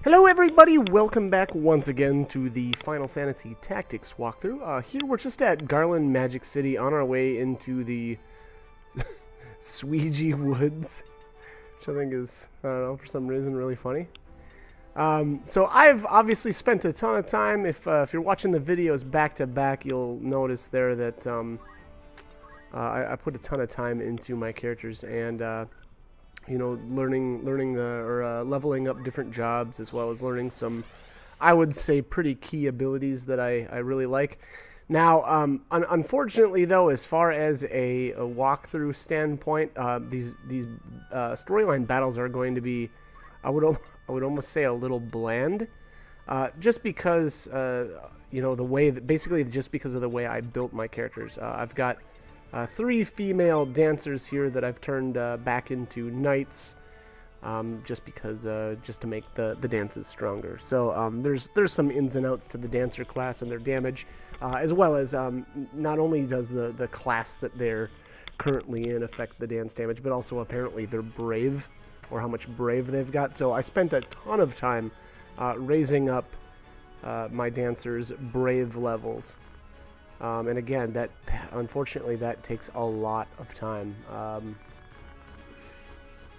Hello everybody, welcome back once again to the Final Fantasy Tactics walkthrough. Here we're just at Garland Magic City on our way into the Sweegy Woods, which I think is, I don't know, for some reason really funny. So I've obviously spent a ton of time. If you're watching the videos back to back, you'll notice there that I put a ton of time into my characters and you know, learning leveling up different jobs, as well as learning some, I would say, pretty key abilities that I really like. Now, unfortunately, though, as far as a walkthrough standpoint, these storyline battles are going to be, I would almost say, a little bland, just because you know, the way that, basically just because of the way I built my characters. I've got 3 female dancers here that I've turned back into knights, just because, just to make the dances stronger. So there's some ins and outs to the dancer class and their damage, as well as not only does the class that they're currently in affect the dance damage, but also apparently their brave, or how much brave they've got. So I spent a ton of time raising up my dancers' brave levels. And again, that unfortunately that takes a lot of time.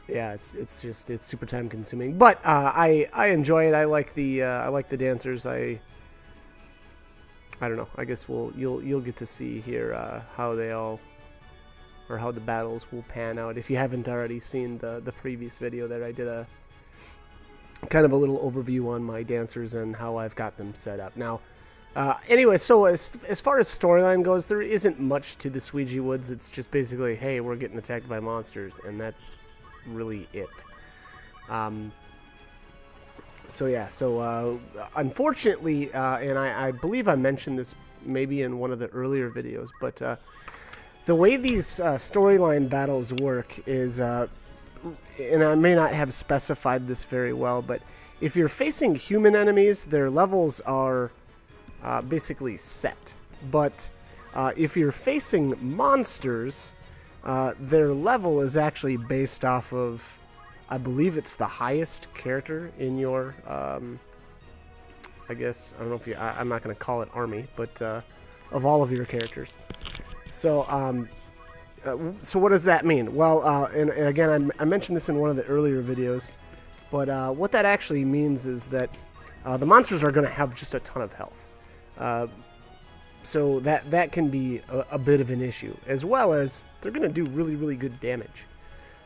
Yeah, it's super time consuming, but I enjoy it. I like the dancers. I don't know. I guess you'll get to see here how they all, or how the battles will pan out. If you haven't already seen the previous video there, I did a kind of a little overview on my dancers and how I've got them set up. Now, anyway, so as far as storyline goes, there isn't much to the Sweegy Woods. It's just basically, hey, we're getting attacked by monsters, and that's really it. So yeah, so unfortunately, and I believe I mentioned this maybe in one of the earlier videos, but the way these storyline battles work is, and I may not have specified this very well, but if you're facing human enemies, their levels are basically set. But if you're facing monsters, their level is actually based off of, I believe it's the highest character in your, I guess, I don't know if you, I'm not going to call it army, but of all of your characters. So, so what does that mean? Well, and again, I mentioned this in one of the earlier videos, but what that actually means is that the monsters are going to have just a ton of health. So that can be a bit of an issue, as well as they're going to do really good damage.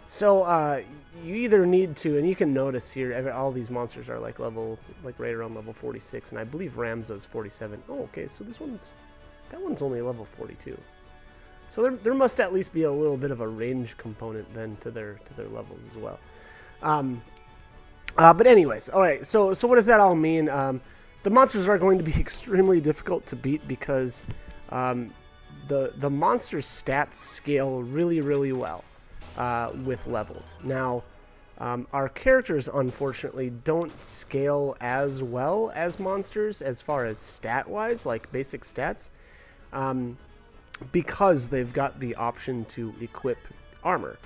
So you either need to, and you can notice here, all these monsters are like right around level 46, and I believe Ramza's 47. Oh, okay, so that one's only level 42. So there must at least be a little bit of a range component then to their levels as well. But anyways, all right. So what does that all mean? The monsters are going to be extremely difficult to beat because the monster's stats scale really well with levels. Now, our characters, unfortunately, don't scale as well as monsters as far as stat-wise, like basic stats, because they've got the option to equip armor.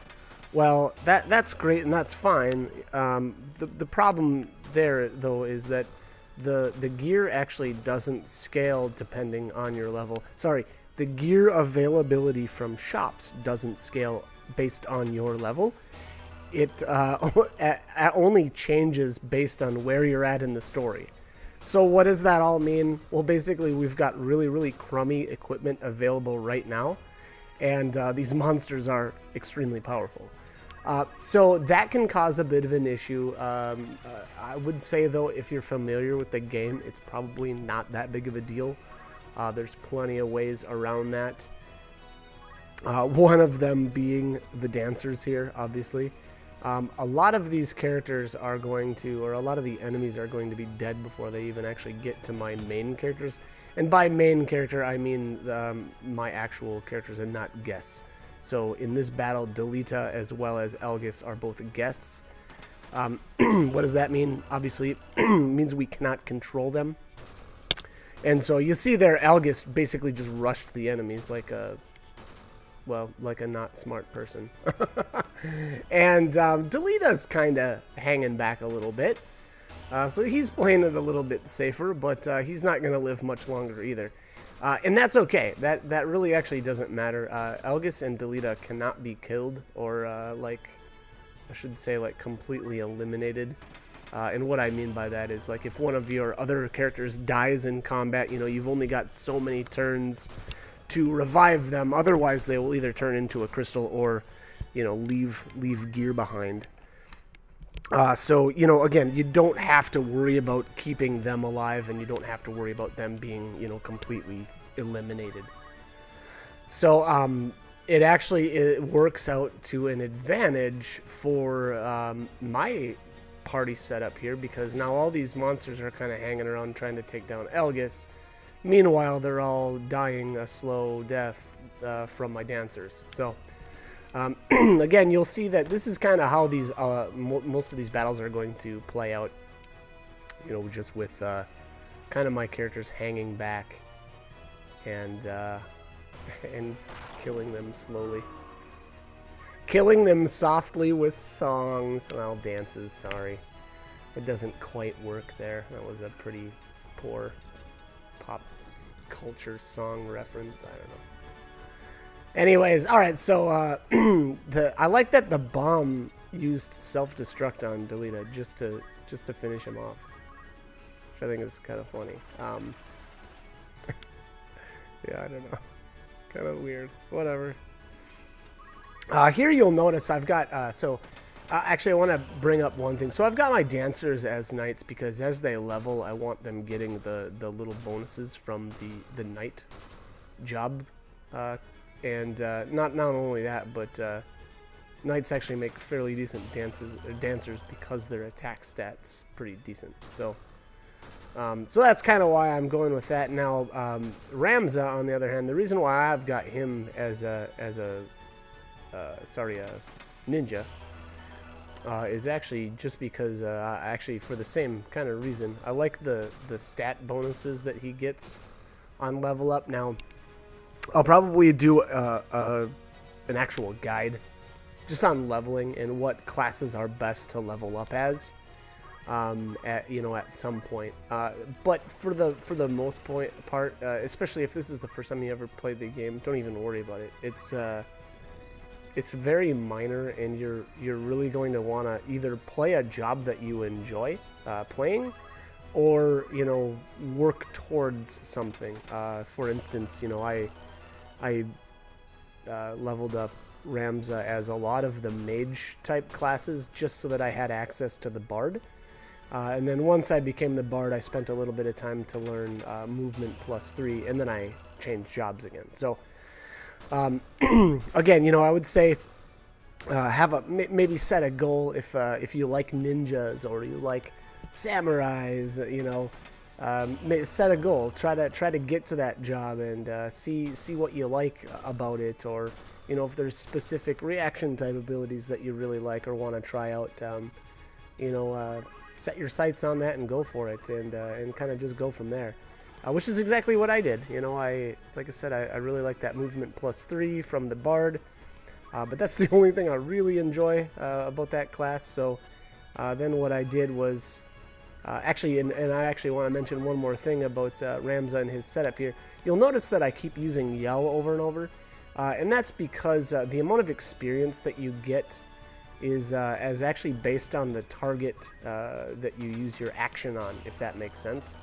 Well, that's great and that's fine. The problem there, though, is that the gear actually doesn't scale depending on your level. Sorry, the gear availability from shops doesn't scale based on your level. It only changes based on where you're at in the story. So what does that all mean? Well, basically, we've got really crummy equipment available right now, and these monsters are extremely powerful. So that can cause a bit of an issue. I would say, though, if you're familiar with the game, it's probably not that big of a deal. There's plenty of ways around that. One of them being the dancers here, obviously. A lot of these characters are going to, or a lot of the enemies are going to be dead before they even actually get to my main characters. And by main character, I mean my actual characters and not guests. So in this battle, Delita as well as Elgis are both guests. What does that mean? Obviously, it means we cannot control them. And so you see there, Elgis basically just rushed the enemies like a, well, like a not smart person. And Delita's kind of hanging back a little bit. So he's playing it a little bit safer, but he's not going to live much longer either. And that's okay. That really actually doesn't matter. Elgus and Delita cannot be killed or, like, I should say, like, completely eliminated. And what I mean by that is, like, if one of your other characters dies in combat, you know, you've only got so many turns to revive them. Otherwise, they will either turn into a crystal or, you know, leave gear behind. So, you know, again, you don't have to worry about keeping them alive, and you don't have to worry about them being, you know, completely eliminated. So, it works out to an advantage for my party setup here, because now all these monsters are kind of hanging around trying to take down Elgus. Meanwhile, they're all dying a slow death from my dancers. So, again, you'll see that this is kind of how these most of these battles are going to play out. You know, just with kind of my characters hanging back and and killing them slowly, killing them softly with songs. Well, dances. Sorry, it doesn't quite work there. That was a pretty poor pop culture song reference. I don't know. Anyways, all right. So I like that the bomb used self-destruct on Delita just to finish him off, which I think is kind of funny. Yeah, I don't know. Kind of weird. Whatever. Here you'll notice I've got actually I want to bring up one thing. So I've got my dancers as knights because as they level, I want them getting the little bonuses from the knight job. And not only that, but knights actually make fairly decent dancers because their attack stats pretty decent. So that's kind of why I'm going with that. Now Ramza, on the other hand, the reason why I've got him as a ninja is actually just because actually for the same kind of reason. I like the stat bonuses that he gets on level up. Now I'll probably do an actual guide just on leveling and what classes are best to level up as at some point. But for the most part, especially if this is the first time you ever played the game, don't even worry about it. It's very minor, and you're really going to want to either play a job that you enjoy playing, or work towards something. For instance, I leveled up Ramza as a lot of the mage type classes just so that I had access to the bard. And then once I became the bard, I spent a little bit of time to learn movement +3, and then I changed jobs again. So again, I would say maybe set a goal if you like ninjas or you like samurais, set a goal. Try to get to that job and see what you like about it, or if there's specific reaction type abilities that you really like or want to try out. Set your sights on that and go for it, and kind of just go from there. Which is exactly what I did. Like I said, I really like that movement +3 from the bard, but that's the only thing I really enjoy about that class. So then what I did was actually, and I actually want to mention one more thing about Ramza and his setup here. You'll notice that I keep using yell over and over, and that's because the amount of experience that you get is actually based on the target that you use your action on, if that makes sense.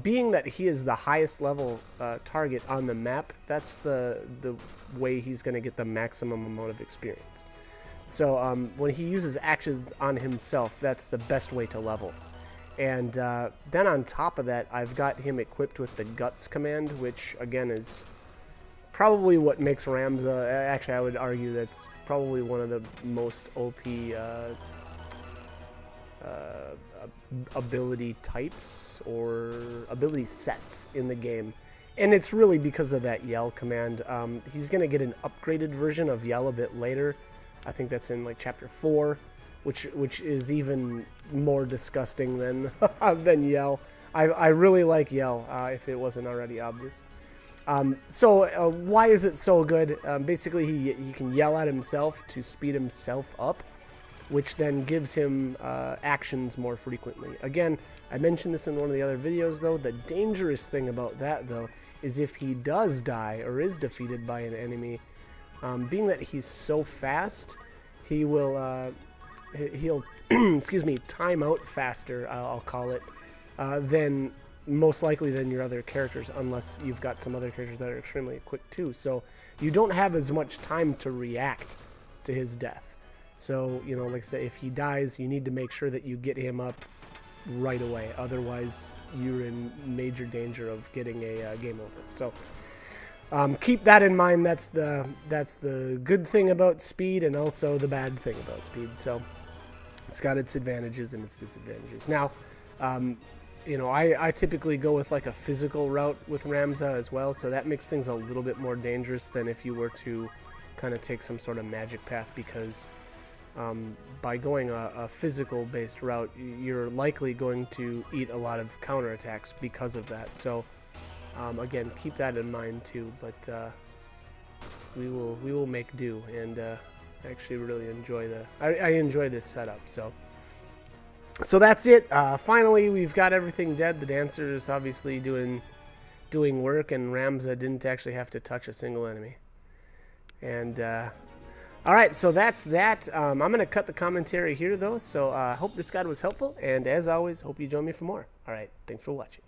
Being that he is the highest level target on the map, that's the way he's going to get the maximum amount of experience. So when he uses actions on himself, that's the best way to level. And then on top of that, I've got him equipped with the Guts command, which again is probably what makes Ramza, actually I would argue that's probably one of the most OP ability types or ability sets in the game. And it's really because of that yell command. He's going to get an upgraded version of yell a bit later. I think that's in like chapter 4, which is even more disgusting than than yell. I really like yell, if it wasn't already obvious. So why is it so good? Basically, he can yell at himself to speed himself up. which then gives him actions more frequently. Again, I mentioned this in one of the other videos, though. The dangerous thing about that, though, is if he does die or is defeated by an enemy, being that he's so fast, he will he'll excuse me, time out faster, I'll call it, than most likely than your other characters, unless you've got some other characters that are extremely quick too. So you don't have as much time to react to his death. So, you know, like I say, if he dies, you need to make sure that you get him up right away. Otherwise, you're in major danger of getting a game over. So keep that in mind. That's the good thing about speed, and also the bad thing about speed. So it's got its advantages and its disadvantages. Now, you know, I typically go with like a physical route with Ramza as well, so that makes things a little bit more dangerous than if you were to kind of take some sort of magic path, because by going a physical based route, you're likely going to eat a lot of counterattacks because of that. So again, keep that in mind too, but we will make do, and I actually really enjoy I enjoy this setup. So that's it. Finally, we've got everything dead. The dancer is obviously doing work, and Ramza didn't actually have to touch a single enemy. And all right, so that's that. I'm going to cut the commentary here, though, so I hope this guide was helpful, and as always, hope you join me for more. All right, thanks for watching.